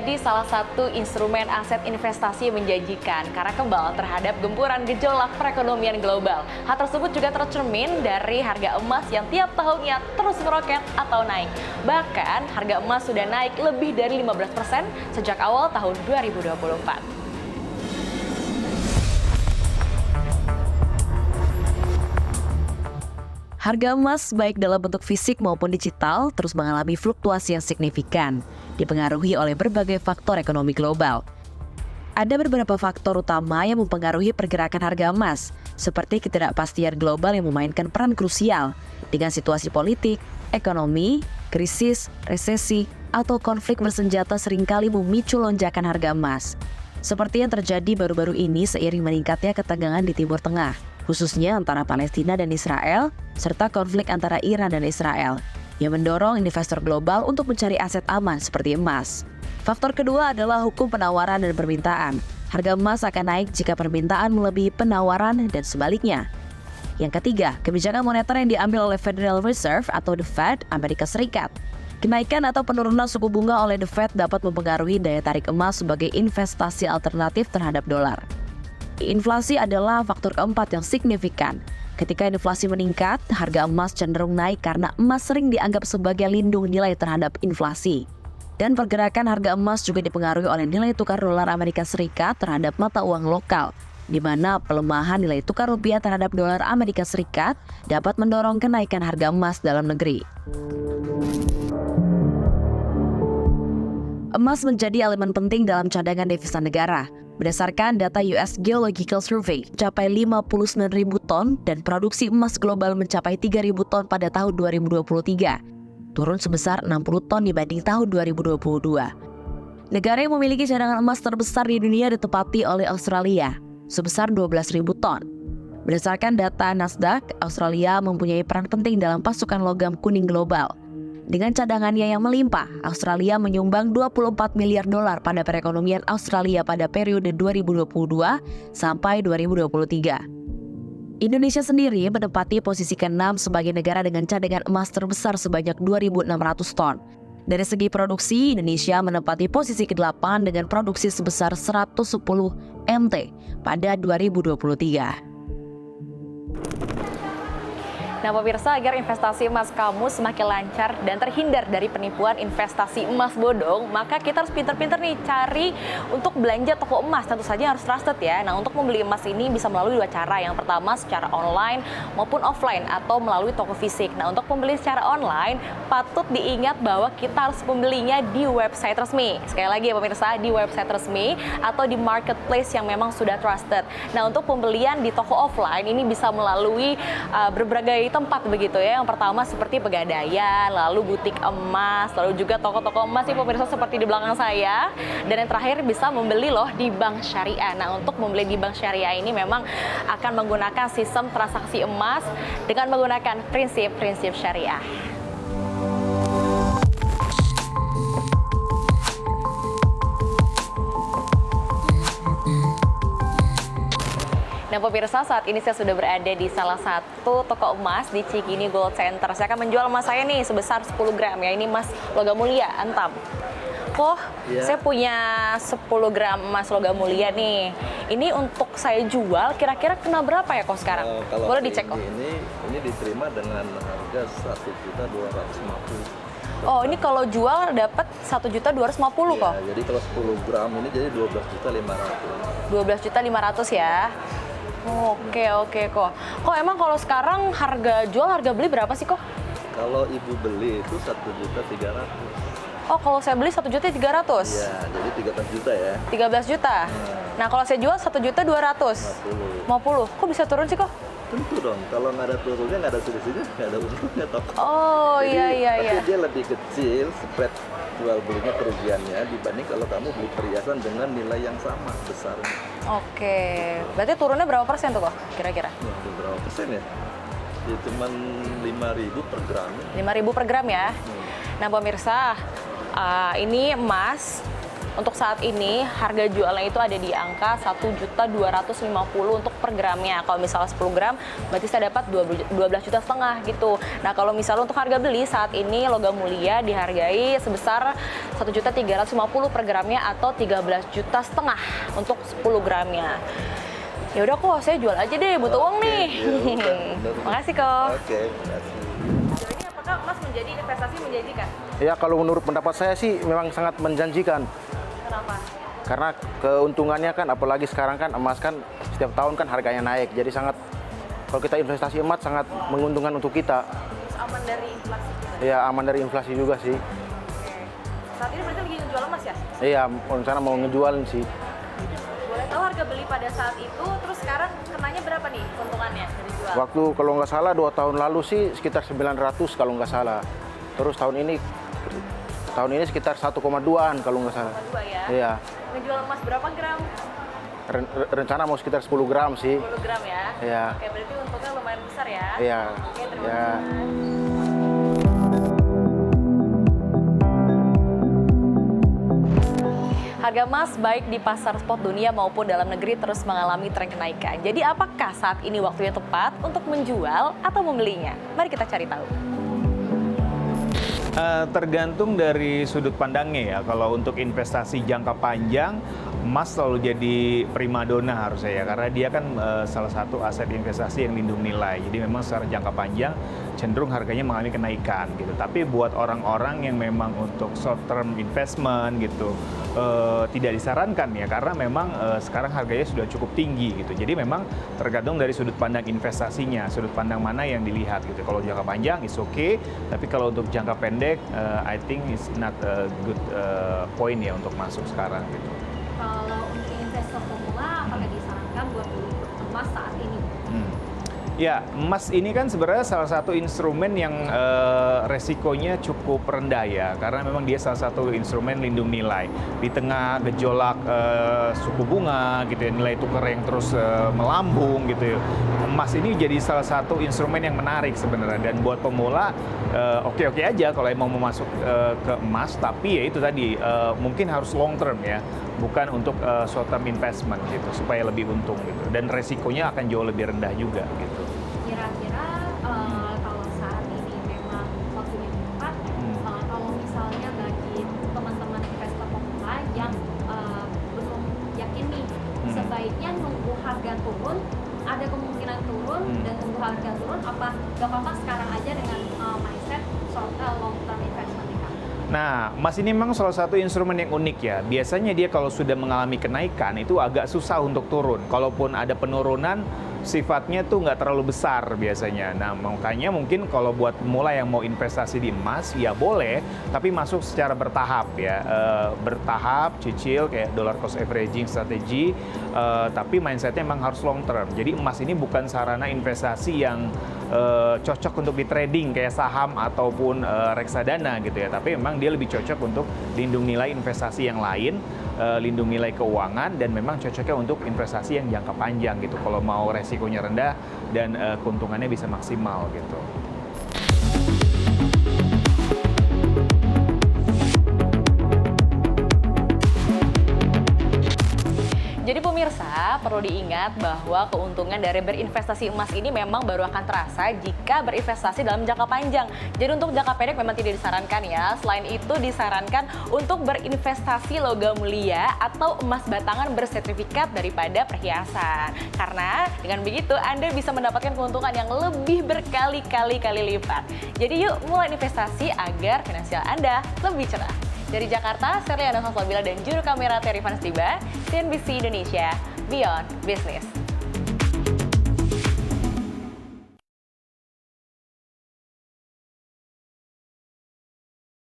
menjadi salah satu instrumen aset investasi yang menjanjikan karena kebal terhadap gempuran gejolak perekonomian global. Hal tersebut juga tercermin dari harga emas yang tiap tahunnya terus meroket atau naik. Bahkan harga emas sudah naik lebih dari 15% sejak awal tahun 2024. Harga emas baik dalam bentuk fisik maupun digital terus mengalami fluktuasi yang signifikan, dipengaruhi oleh berbagai faktor ekonomi global. Ada beberapa faktor utama yang mempengaruhi pergerakan harga emas, seperti ketidakpastian global yang memainkan peran krusial dengan situasi politik, ekonomi, krisis, resesi, atau konflik bersenjata seringkali memicu lonjakan harga emas. Seperti yang terjadi baru-baru ini seiring meningkatnya ketegangan di Timur Tengah, khususnya antara Palestina dan Israel, serta konflik antara Iran dan Israel, yang mendorong investor global untuk mencari aset aman seperti emas. Faktor kedua adalah hukum penawaran dan permintaan. Harga emas akan naik jika permintaan melebihi penawaran dan sebaliknya. Yang ketiga, kebijakan moneter yang diambil oleh Federal Reserve atau The Fed Amerika Serikat. Kenaikan atau penurunan suku bunga oleh The Fed dapat mempengaruhi daya tarik emas sebagai investasi alternatif terhadap dolar. Inflasi adalah faktor keempat yang signifikan. Ketika inflasi meningkat, harga emas cenderung naik karena emas sering dianggap sebagai lindung nilai terhadap inflasi. Dan pergerakan harga emas juga dipengaruhi oleh nilai tukar dolar Amerika Serikat terhadap mata uang lokal, di mana pelemahan nilai tukar rupiah terhadap dolar Amerika Serikat dapat mendorong kenaikan harga emas dalam negeri. Emas menjadi elemen penting dalam cadangan devisa negara. Berdasarkan data US Geological Survey, mencapai 59.000 ton dan produksi emas global mencapai 3.000 ton pada tahun 2023, turun sebesar 60 ton dibanding tahun 2022. Negara yang memiliki cadangan emas terbesar di dunia ditempati oleh Australia, sebesar 12.000 ton. Berdasarkan data Nasdaq, Australia mempunyai peran penting dalam pasukan logam kuning global. Dengan cadangannya yang melimpah, Australia menyumbang 24 miliar dolar pada perekonomian Australia pada periode 2022 sampai 2023. Indonesia sendiri menempati posisi ke-6 sebagai negara dengan cadangan emas terbesar sebanyak 2.600 ton. Dari segi produksi, Indonesia menempati posisi ke-8 dengan produksi sebesar 110 MT pada 2023. Nah pemirsa, agar investasi emas kamu semakin lancar dan terhindar dari penipuan investasi emas bodong, maka kita harus pinter-pinter nih cari untuk belanja toko emas, tentu saja harus trusted ya. Nah untuk membeli emas ini bisa melalui dua cara, yang pertama secara online maupun offline atau melalui toko fisik. Nah untuk pembeli secara online, patut diingat bahwa kita harus membelinya di website resmi. Sekali lagi ya pemirsa, di website resmi atau di marketplace yang memang sudah trusted. Nah untuk pembelian di toko offline ini bisa melalui berbagai tempat begitu ya. Yang pertama seperti Pegadaian, lalu butik emas, lalu juga toko-toko emas nih pemirsa seperti di belakang saya. Dan yang terakhir bisa membeli loh di bank syariah. Nah untuk membeli di bank syariah ini memang akan menggunakan sistem transaksi emas dengan menggunakan prinsip-prinsip syariah. Nah pemirsa, saat ini saya sudah berada di salah satu toko emas di Cikini Gold Center. Saya akan menjual emas saya nih sebesar 10 gram ya. Ini emas logam mulia, antam. Saya punya 10 gram emas logam mulia nih. Ini untuk saya jual kira-kira kena berapa ya kok sekarang? Boleh dicek kok. Ini diterima dengan harga 1.250.000. Oh, ini kalau jual dapat 1.250.000 kok. Jadi kalau 10 gram ini jadi 12.500.000. 12.500.000 ya. Oke kok. Kok emang kalau sekarang harga jual harga beli berapa sih kok? Kalau ibu beli itu 1.300.000. Oh, kalau saya beli 1.300.000. Iya, jadi 13 juta ya. 13 juta. Nah, kalau saya jual 1.250.000. 50. Kok bisa turun sih kok? Tentu dong, kalau nggak ada turunnya, nggak ada selisihnya, nggak ada untungnya toh. Oh iya. Tapi dia lebih kecil spread jual belinya kerugiannya dibanding kalau kamu beli perhiasan dengan nilai yang sama besarnya. Oke, berarti turunnya berapa persen tuh kok kira-kira? Ya, berapa persen ya? Ya cuman 5.000 per gram. 5.000 per gram ya. Nah pemirsa, ini emas Untuk saat ini harga jualnya itu ada di angka 1.250.000 untuk per gramnya. Kalau misalnya 10 gram berarti saya dapat 12,5 juta gitu. Nah, kalau misalnya untuk harga beli saat ini logam mulia dihargai sebesar 1.350.000 per gramnya atau 13,5 juta untuk 10 gramnya. Ya udah kok, saya jual aja deh, butuh uang nih. Makasih kok. Oke, makasih. Sejauh ini apakah emas menjadi investasi menjanjikan? Ya kalau menurut pendapat saya sih memang sangat menjanjikan. Kenapa? Karena keuntungannya kan apalagi sekarang kan emas kan setiap tahun kan harganya naik. Jadi sangat kalau kita investasi emas sangat menguntungkan untuk kita. Terus aman dari inflasi juga? Ya aman dari inflasi juga sih. Oke. Saat ini berarti lagi ngejual emas ya? Iya, rencana mau ngejualin sih. Boleh tahu harga beli pada saat itu, terus sekarang kenanya berapa nih keuntungannya dari jual? Waktu kalau nggak salah 2 tahun lalu sih sekitar 900 kalau nggak salah. Terus tahun ini sekitar 1,2-an kalau nggak salah. 2 ya? Iya. Ngejual emas berapa gram? Rencana mau sekitar 10 gram sih. 10 gram ya? Iya. Oke, berarti untungnya lumayan besar ya? Iya. Oke, terima Ya. kasih. Harga emas baik di pasar spot dunia maupun dalam negeri terus mengalami tren kenaikan. Jadi apakah saat ini waktunya tepat untuk menjual atau membelinya? Mari kita cari tahu. Tergantung dari sudut pandangnya ya. Kalau untuk investasi jangka panjang, emas selalu jadi primadona harusnya ya. Karena dia kan salah satu aset investasi yang lindung nilai. Jadi memang secara jangka panjang cenderung harganya mengalami kenaikan gitu. Tapi buat orang-orang yang memang untuk short term investment gitu, tidak disarankan ya. Karena memang sekarang harganya sudah cukup tinggi gitu. Jadi memang tergantung dari sudut pandang investasinya, sudut pandang mana yang dilihat gitu. Kalau jangka panjang is okay, tapi kalau untuk jangka pendek, I think it's not a good point ya untuk masuk sekarang gitu. Kalau untuk investor pemula, apakah disarankan buat beli emas saat ini? Ya, emas ini kan sebenarnya salah satu instrumen yang resikonya cukup rendah ya, karena memang dia salah satu instrumen lindung nilai. Di tengah gejolak suku bunga gitu ya, nilai tukar yang terus melambung gitu ya, emas ini jadi salah satu instrumen yang menarik sebenarnya. Dan buat pemula oke-oke aja kalau emang mau masuk ke emas, tapi ya itu tadi mungkin harus long term ya, bukan untuk short term investment gitu, supaya lebih untung gitu. Dan resikonya akan jauh lebih rendah juga gitu. Kira-kira kalau saat ini memang waktunya tepat, kalau misalnya bagi teman-teman investor pemula yang belum yakin nih, sebaiknya nunggu harga turun, ada kemungkinan turun, dan nunggu harga turun, apa gak apa-apa sekarang aja dengan mindset short long term investment nih Kak? Nah, emas ini memang salah satu instrumen yang unik ya. Biasanya dia kalau sudah mengalami kenaikan itu agak susah untuk turun. Kalaupun ada penurunan, sifatnya tuh nggak terlalu besar biasanya. Nah, makanya mungkin kalau buat pemula yang mau investasi di emas, ya boleh, tapi masuk secara bertahap ya. Bertahap, cicil, kayak dollar cost averaging strategi, tapi mindsetnya memang harus long term. Jadi emas ini bukan sarana investasi yang cocok untuk di trading kayak saham ataupun reksadana gitu ya. Tapi memang dia lebih cocok untuk lindung nilai investasi yang lain, lindung nilai keuangan, dan memang cocoknya untuk investasi yang jangka panjang gitu. Kalau mau resikonya rendah dan keuntungannya bisa maksimal gitu. Jadi pemirsa, perlu diingat bahwa keuntungan dari berinvestasi emas ini memang baru akan terasa jika berinvestasi dalam jangka panjang. Jadi untuk jangka pendek memang tidak disarankan ya. Selain itu disarankan untuk berinvestasi logam mulia atau emas batangan bersertifikat daripada perhiasan. Karena dengan begitu Anda bisa mendapatkan keuntungan yang lebih berkali-kali lipat. Jadi yuk mulai investasi agar finansial Anda lebih cerah. Dari Jakarta, Serliana Salsabila dan juru kamera Terry Vanstiba, CNBC Indonesia, Beyond Business.